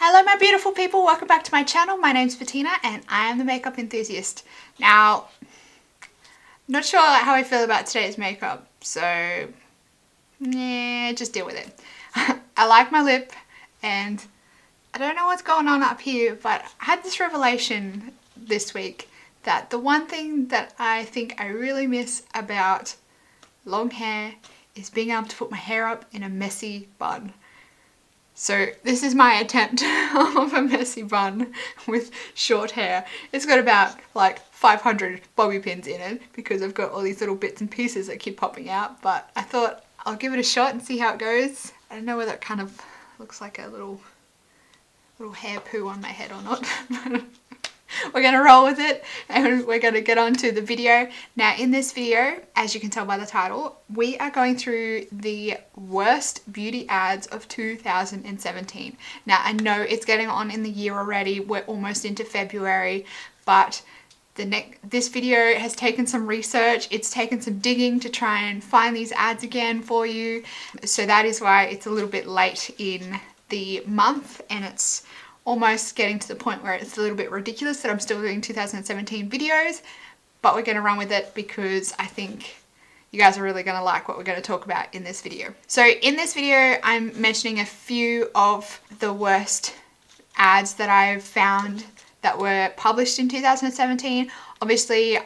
Hello my beautiful people, welcome back to my channel. My name's Bettina and I am the makeup enthusiast. Now, not sure how I feel about today's makeup, so yeah, just deal with it. I like my lip and I don't know what's going on up here, but I had this revelation this week that the one thing that I think I really miss about long hair is being able to put my hair up in a messy bun. So this is my attempt of a messy bun with short hair. It's got about like 500 bobby pins in it because I've got all these little bits and pieces that keep popping out, but I thought I'll give it a shot and see how it goes. I don't know whether it kind of looks like a little hair poo on my head or not. We're going to roll with it and we're going to get on to the video. Now in this video, as you can tell by the title, we are going through the worst beauty ads of 2017. Now I know it's getting on in the year already, we're almost into February, but this video has taken some research, it's taken some digging to try and find these ads again for you. So that is why it's a little bit late in the month and it's almost getting to the point where it's a little bit ridiculous that I'm still doing 2017 videos, but we're going to run with it because I think you guys are really going to like what we're going to talk about in this video. So in this video, I'm mentioning a few of the worst ads that I've found that were published in 2017. Obviously,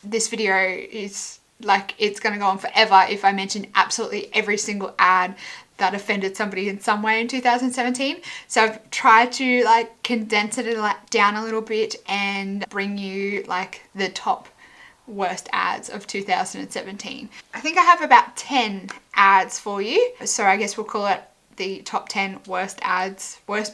this video is like, it's going to go on forever if I mention absolutely every single ad that offended somebody in some way in 2017. So I've tried to like condense it down a little bit and bring you like the top worst ads of 2017. I think I have about 10 ads for you. So I guess we'll call it the top 10 worst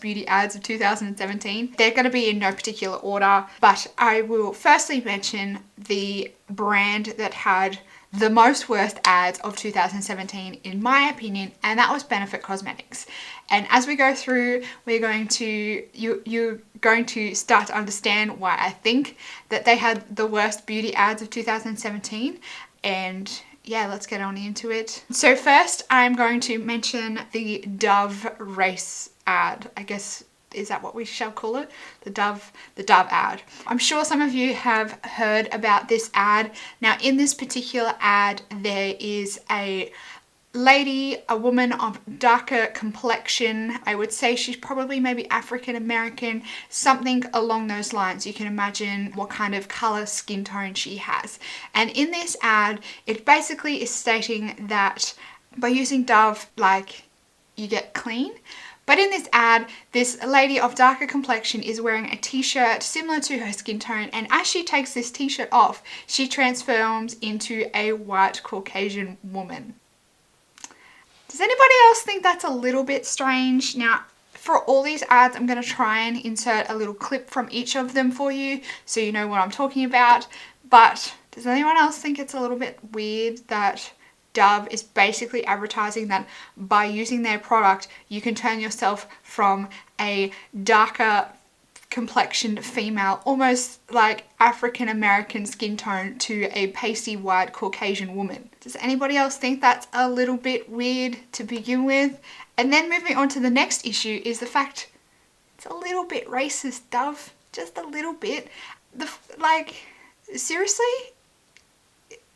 beauty ads of 2017. They're going to be in no particular order, but I will firstly mention the brand that had the most worst ads of 2017 in my opinion, and that was Benefit Cosmetics. And as we go through, you're going to start to understand why I think that they had the worst beauty ads of 2017. And yeah, let's get on into it. So first I'm going to mention the Dove race ad. I guess, is that what we shall call it? The Dove ad. I'm sure some of you have heard about this ad. Now in this particular ad, there is a lady, a woman of darker complexion. I would say she's probably maybe African American, something along those lines. You can imagine what kind of color skin tone she has. And in this ad, it basically is stating that by using Dove, like, you get clean. But in this ad, this lady of darker complexion is wearing a t-shirt similar to her skin tone, and as she takes this t-shirt off, she transforms into a white Caucasian woman. Does anybody else think that's a little bit strange? Now, for all these ads, I'm going to try and insert a little clip from each of them for you so you know what I'm talking about. But does anyone else think it's a little bit weird that Dove is basically advertising that by using their product, you can turn yourself from a darker complexioned female, almost like African American skin tone, to a pasty white Caucasian woman? Does anybody else think that's a little bit weird to begin with? And then moving on to the next issue is the fact it's a little bit racist, Dove. Just a little bit. Like, seriously?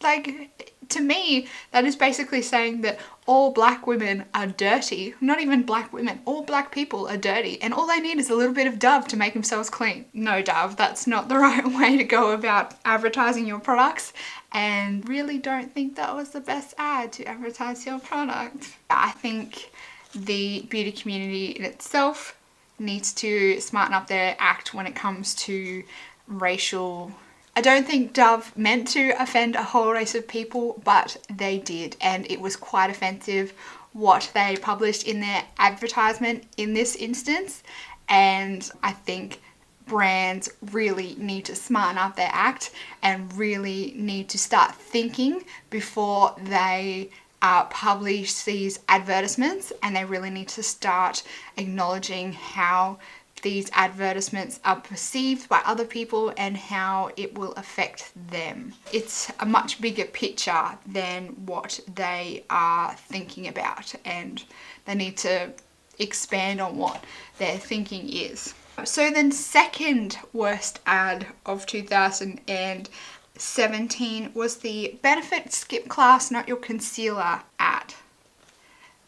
Like, to me, that is basically saying that all black women are dirty. Not even black women, all black people are dirty, and all they need is a little bit of Dove to make themselves clean. No, Dove, that's not the right way to go about advertising your products, and really don't think that was the best ad to advertise your product. I think the beauty community in itself needs to smarten up their act when it comes to racial. I don't think Dove meant to offend a whole race of people, but they did, and it was quite offensive what they published in their advertisement in this instance. And I think brands really need to smarten up their act and really need to start thinking before they publish these advertisements, and they really need to start acknowledging how these advertisements are perceived by other people and how it will affect them. It's a much bigger picture than what they are thinking about, and they need to expand on what their thinking is. So then second worst ad of 2017 was the benefit skip class, not your concealer ad.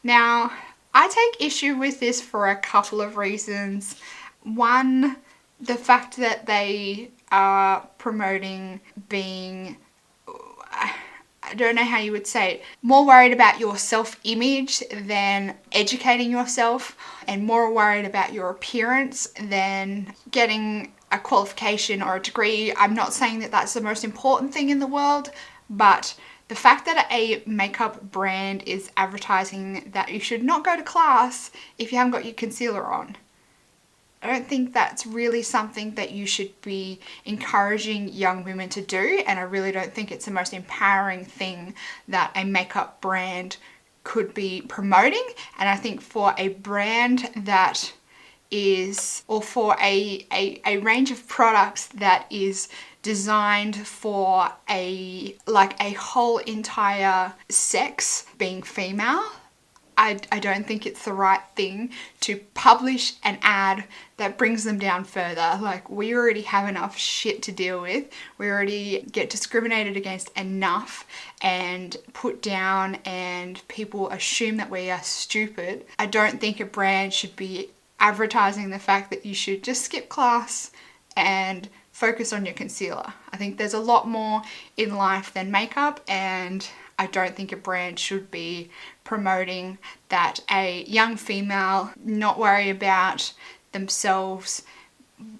Now, I take issue with this for a couple of reasons. One, the fact that they are promoting being, I don't know how you would say it, more worried about your self-image than educating yourself, and more worried about your appearance than getting a qualification or a degree. I'm not saying that that's the most important thing in the world, but the fact that a makeup brand is advertising that you should not go to class if you haven't got your concealer on, I don't think that's really something that you should be encouraging young women to do, and I really don't think it's the most empowering thing that a makeup brand could be promoting. And I think for a brand that is, or for a range of products that is designed for a whole entire sex, being female, I don't think it's the right thing to publish an ad that brings them down further. Like, we already have enough shit to deal with. We already get discriminated against enough and put down, and people assume that we are stupid. I don't think a brand should be advertising the fact that you should just skip class and focus on your concealer. I think there's a lot more in life than makeup, and I don't think a brand should be promoting that a young female not worry about themselves,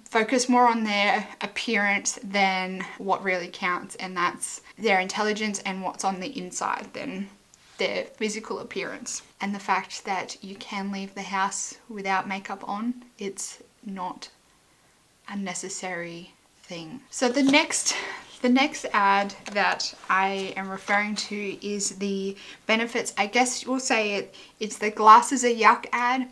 focus more on their appearance than what really counts, and that's their intelligence and what's on the inside than their physical appearance. And the fact that you can leave the house without makeup on, it's not a necessary thing. So the next ad that I am referring to is the benefits, I guess we'll say it's the glasses are yuck ad.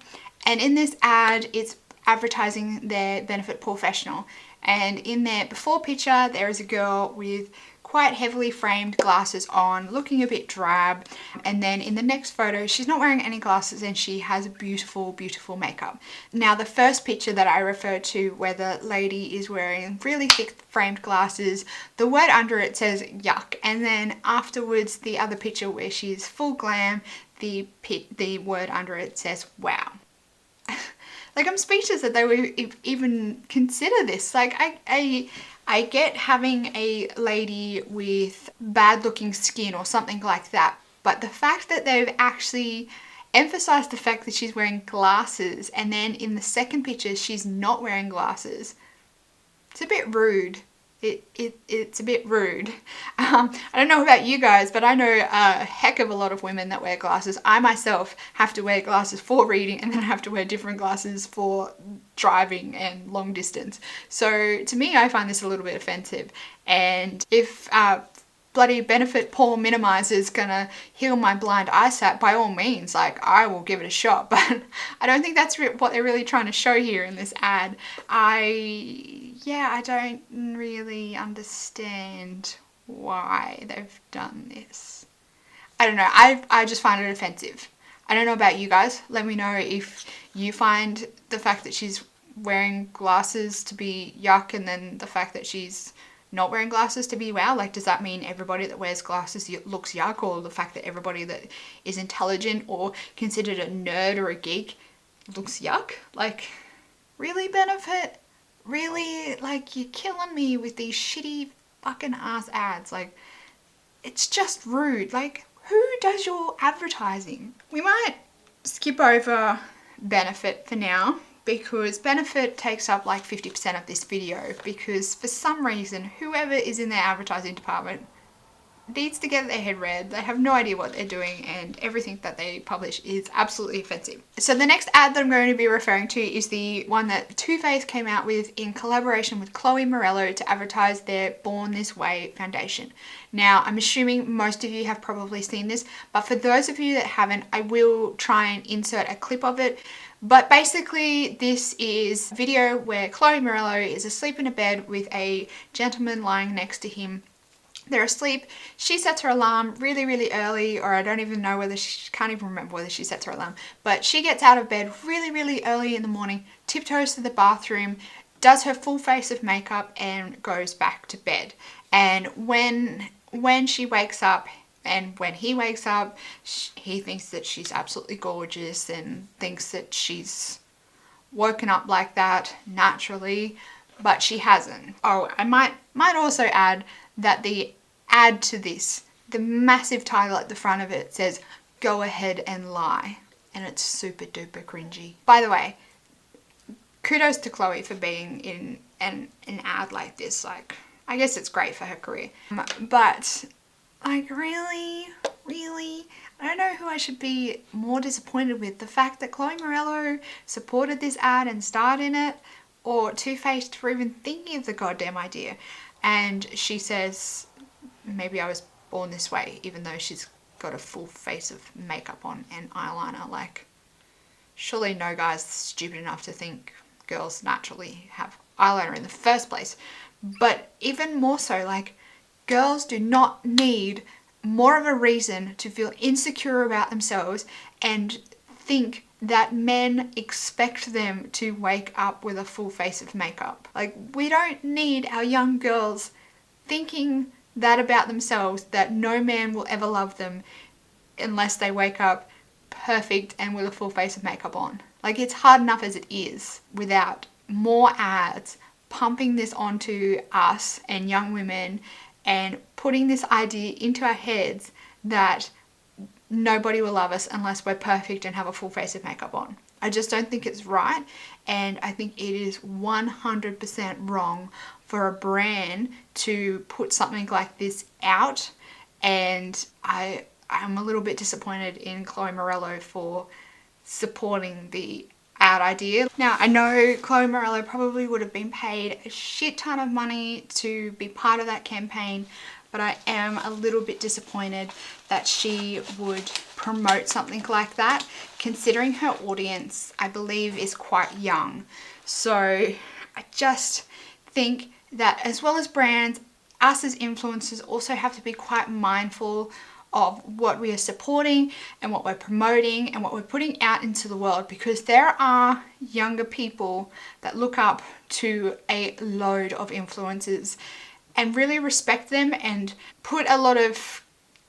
And in this ad, it's advertising their benefit professional. And in their before picture, there is a girl with quite heavily framed glasses on, looking a bit drab. And then in the next photo, she's not wearing any glasses and she has beautiful, beautiful makeup. Now, the first picture that I refer to, where the lady is wearing really thick framed glasses, the word under it says yuck. And then afterwards, the other picture where she's full glam, the word under it says wow. Like, I'm speechless that they would even consider this. Like, I get having a lady with bad looking skin or something like that, but the fact that they've actually emphasized the fact that she's wearing glasses, and then in the second picture she's not wearing glasses, it's a bit rude. It's a bit rude. I don't know about you guys, but I know a heck of a lot of women that wear glasses. I myself have to wear glasses for reading, and then I have to wear different glasses for driving and long distance. So to me, I find this a little bit offensive. And if bloody benefit Paul Minimizer is gonna heal my blind eyesight, by all means, like, I will give it a shot. But I don't think that's what they're really trying to show here in this ad. I don't really understand why they've done this. I don't know. I just find it offensive. I don't know about you guys. Let me know if you find the fact that she's wearing glasses to be yuck, and then the fact that she's not wearing glasses to be wow. Like, does that mean everybody that wears glasses looks yuck, or the fact that everybody that is intelligent or considered a nerd or a geek looks yuck? Like, really, benefit? Really? Like, you're killing me with these shitty fucking ass ads. Like, it's just rude. Like, who does your advertising? We might skip over benefit for now, because benefit takes up like 50% of this video, because for some reason, whoever is in their advertising department needs to get their head read. They have no idea what they're doing, and everything that they publish is absolutely offensive. So the next ad that I'm going to be referring to is the one that Too Faced came out with in collaboration with Chloe Morello to advertise their Born This Way foundation. Now, I'm assuming most of you have probably seen this, but for those of you that haven't, I will try and insert a clip of it. But basically, this is a video where Chloe Morello is asleep in a bed with a gentleman lying next to him, They're asleep. She sets her alarm really, really early, or I don't even know whether can't even remember whether she sets her alarm, but she gets out of bed really, really early in the morning, tiptoes to the bathroom, does her full face of makeup and goes back to bed. And when she wakes up and when he wakes up, he thinks that she's absolutely gorgeous and thinks that she's woken up like that naturally, but she hasn't. Oh, I might also add that the ad to this, the massive title at the front of it says, "Go ahead and lie," and it's super duper cringy. By the way, kudos to Chloe for being in an ad like this. Like, I guess it's great for her career, but like, really, I don't know who I should be more disappointed with. The fact that Chloe Morello supported this ad and starred in it, or Too Faced for even thinking of the goddamn idea. And she says, maybe I was born this way, even though she's got a full face of makeup on and eyeliner. Like, surely no guy's stupid enough to think girls naturally have eyeliner in the first place. But even more so, like, girls do not need more of a reason to feel insecure about themselves and think that men expect them to wake up with a full face of makeup. Like, we don't need our young girls thinking that about themselves, that no man will ever love them unless they wake up perfect and with a full face of makeup on. Like, it's hard enough as it is without more ads pumping this onto us and young women and putting this idea into our heads that nobody will love us unless we're perfect and have a full face of makeup on. I just don't think it's right, and I think it is 100% wrong for a brand to put something like this out, and I'm a little bit disappointed in Chloe Morello for supporting the ad idea. Now, I know Chloe Morello probably would have been paid a shit ton of money to be part of that campaign, but I am a little bit disappointed that she would promote something like that, considering her audience, I believe, is quite young. So I just think that, as well as brands, us as influencers also have to be quite mindful of what we are supporting and what we're promoting and what we're putting out into the world, because there are younger people that look up to a load of influencers and really respect them and put a lot of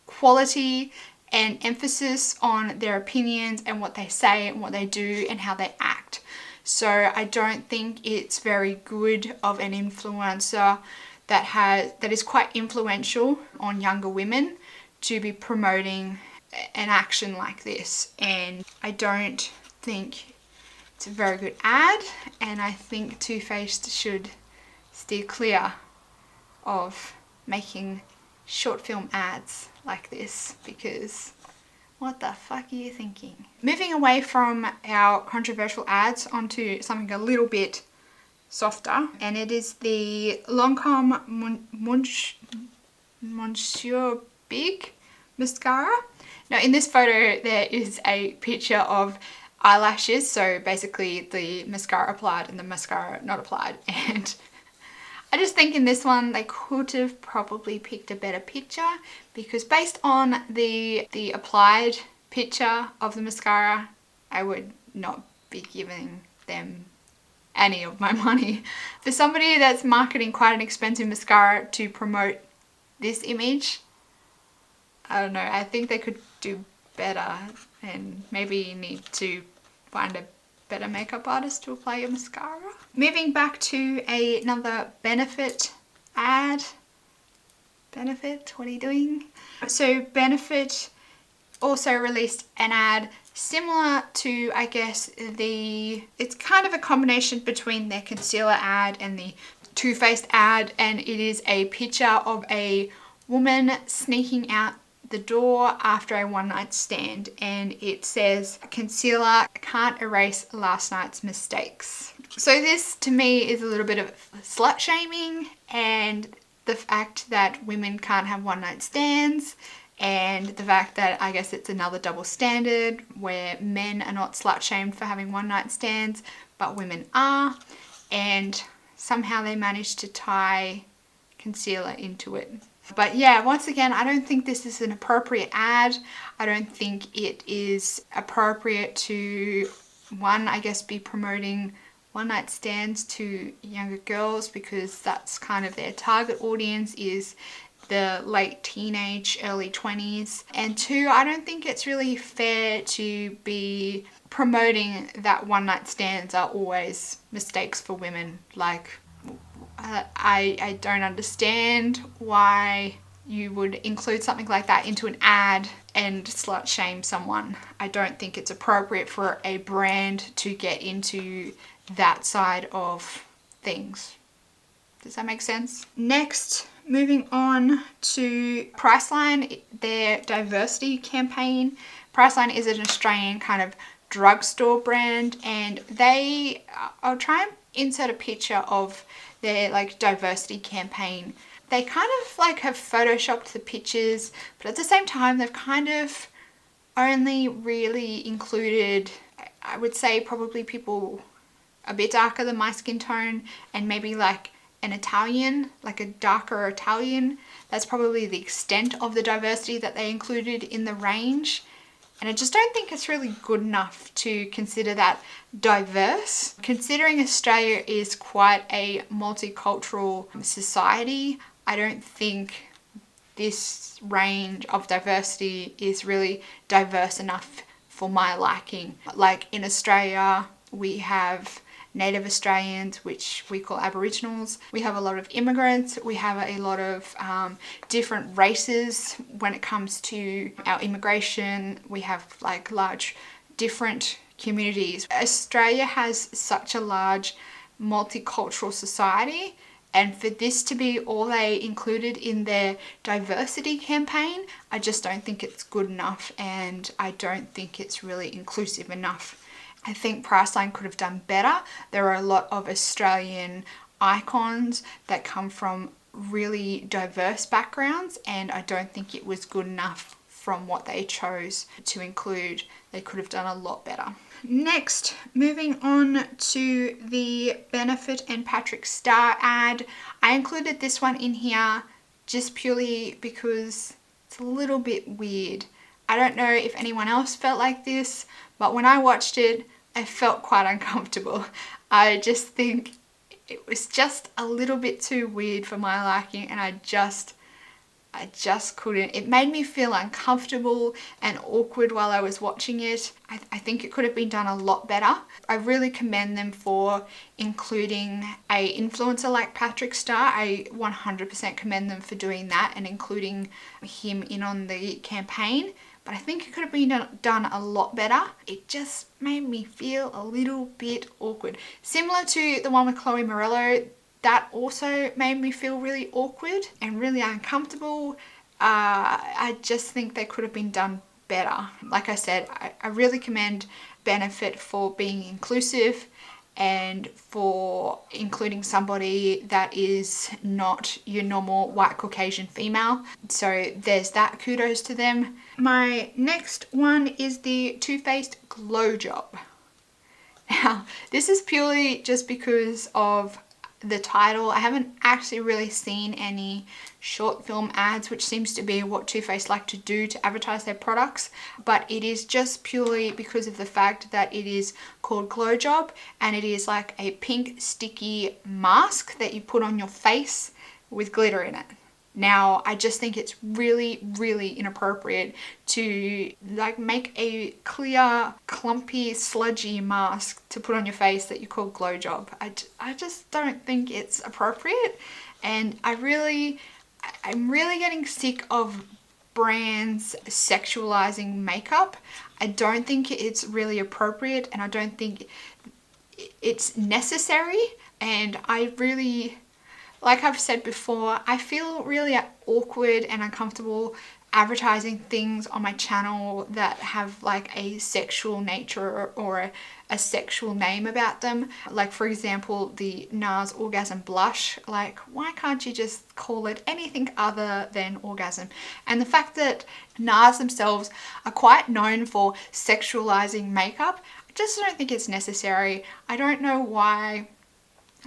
quality and emphasis on their opinions and what they say and what they do and how they act. So I don't think it's very good of an influencer that is quite influential on younger women to be promoting an action like this. And I don't think it's a very good ad, and I think Too Faced should steer clear of making short film ads like this, because what the fuck are you thinking? Moving away from our controversial ads onto something a little bit softer, and it is the Lancome Monsieur Big mascara. Now, in this photo there is a picture of eyelashes, so basically the mascara applied and the mascara not applied, and I just think in this one they could have probably picked a better picture, because based on the applied picture of the mascara, I would not be giving them any of my money. For somebody that's marketing quite an expensive mascara to promote this image, I don't know, I think they could do better, and maybe you need to find a better makeup artist to apply your mascara. Moving back to another Benefit ad. Benefit, what are you doing? So Benefit also released an ad similar to, I guess, it's kind of a combination between their concealer ad and the Too Faced ad, and it is a picture of a woman sneaking out the door after a one-night stand, and it says, "Concealer can't erase last night's mistakes." So this to me is a little bit of slut shaming, and the fact that women can't have one-night stands, and the fact that I guess it's another double standard where men are not slut shamed for having one-night stands but women are, and somehow they managed to tie concealer into it. But yeah, once again, I don't think this is an appropriate ad. I don't think it is appropriate to, one, I guess, be promoting one night stands to younger girls, because that's kind of their target audience, is the late teenage, early 20s. And two, I don't think it's really fair to be promoting that one night stands are always mistakes for women. Like, I don't understand why you would include something like that into an ad and slut shame someone. I don't think it's appropriate for a brand to get into that side of things. Does that make sense? Next, moving on to Priceline, their diversity campaign. Priceline is an Australian kind of drugstore brand, and I'll try and insert a picture of their like diversity campaign. They kind of like have photoshopped the pictures, but at the same time they've kind of only really included, I would say, probably people a bit darker than my skin tone, and maybe like an Italian, like a darker Italian. That's probably the extent of the diversity that they included in the range. And I just don't think it's really good enough to consider that diverse. Considering Australia is quite a multicultural society, I don't think this range of diversity is really diverse enough for my liking. Like in Australia, we have Native Australians, which we call Aboriginals. We have a lot of immigrants. We have a lot of different races when it comes to our immigration. We have like large different communities. Australia has such a large multicultural society, and for this to be all they included in their diversity campaign, I just don't think it's good enough, and I don't think it's really inclusive enough. I think Priceline could have done better. There are a lot of Australian icons that come from really diverse backgrounds, and I don't think it was good enough from what they chose to include. They could have done a lot better. Next, moving on to the Benefit and Patrick Starr ad. I included this one in here just purely because it's a little bit weird. I don't know if anyone else felt like this, but when I watched it, I felt quite uncomfortable. I just think it was just a little bit too weird for my liking, and I just couldn't. It made me feel uncomfortable and awkward while I was watching it. I think it could have been done a lot better. I really commend them for including a influencer like Patrick Starr. I 100% commend them for doing that and including him in on the campaign. But I think it could have been done a lot better. It just made me feel a little bit awkward. Similar to the one with Chloe Morello, that also made me feel really awkward and really uncomfortable. I just think they could have been done better. Like I said, I really commend Benefit for being inclusive and for including somebody that is not your normal white Caucasian female. So there's that, kudos to them. My next one is the Too Faced Glow Job. Now, this is purely just because of the title. I haven't actually really seen any short film ads, which seems to be what Too Faced like to do to advertise their products, but it is just purely because of the fact that it is called Glow Job, and it is like a pink sticky mask that you put on your face with glitter in it. Now, I just think it's really, really inappropriate to like make a clear, clumpy, sludgy mask to put on your face that you call Glow Job. I just don't think it's appropriate, and I'm really getting sick of brands sexualizing makeup. I don't think it's really appropriate, and I don't think it's necessary, and I really, like I've said before, I feel really awkward and uncomfortable advertising things on my channel that have like a sexual nature or a sexual name about them. Like, for example, the NARS Orgasm Blush. Like, why can't you just call it anything other than orgasm? And the fact that NARS themselves are quite known for sexualizing makeup, I just don't think it's necessary. I don't know why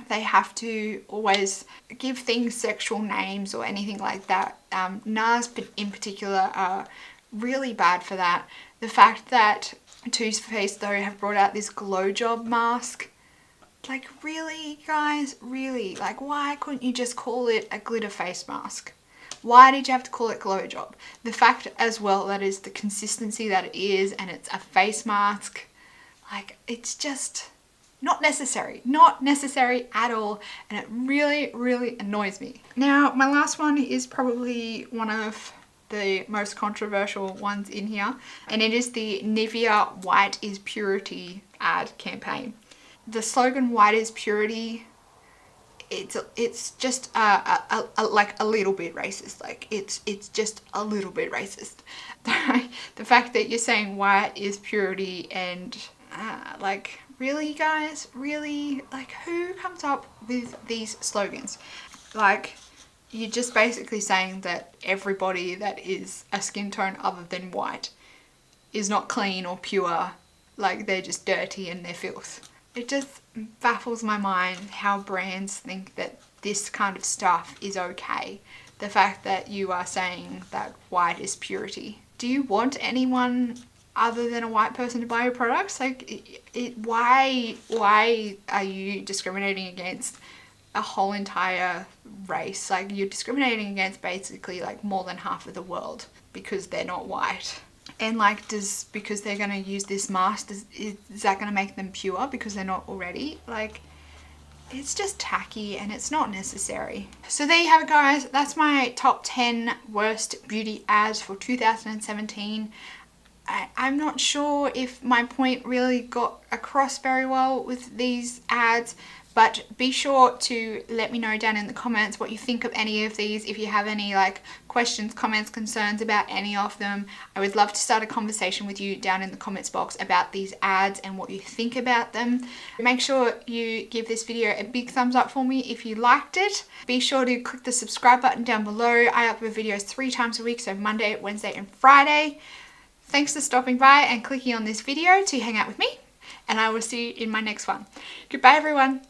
they have to always give things sexual names or anything like that. NARS in particular are really bad for that. The fact that Too Faced though have brought out this glow job mask, like really guys, really, like why couldn't you just call it a glitter face mask? Why did you have to call it glow job? The fact as well that is the consistency that it is, and it's a face mask, like it's just not necessary at all, and it really, really annoys me. Now, my last one is probably one of the most controversial ones in here, and it is the Nivea White is Purity ad campaign. The slogan "White is Purity," it's just like a little bit racist. Like it's just a little bit racist. The fact that you're saying white is purity, and like really guys, really, like who comes up with these slogans? Like you're just basically saying that everybody that is a skin tone other than white is not clean or pure, like they're just dirty and they're filth. It just baffles my mind how brands think that this kind of stuff is okay. The fact that you are saying that white is purity. Do you want anyone other than a white person to buy your products? Like, why are you discriminating against a whole entire race? Like, you're discriminating against basically like more than half of the world because they're not white. And like, because they're going to use this mask, is that going to make them pure because they're not already? Like, it's just tacky and it's not necessary. So there you have it guys. That's my top 10 worst beauty ads for 2017. I'm not sure if my point really got across very well with these ads, but be sure to let me know down in the comments what you think of any of these. If you have any like questions, comments, concerns about any of them, I would love to start a conversation with you down in the comments box about these ads and what you think about them. Make sure you give this video a big thumbs up for me if you liked it. Be sure to click the subscribe button down below. I upload videos 3 times a week, so Monday, Wednesday and Friday. Thanks for stopping by and clicking on this video to hang out with me, and I will see you in my next one. Goodbye everyone.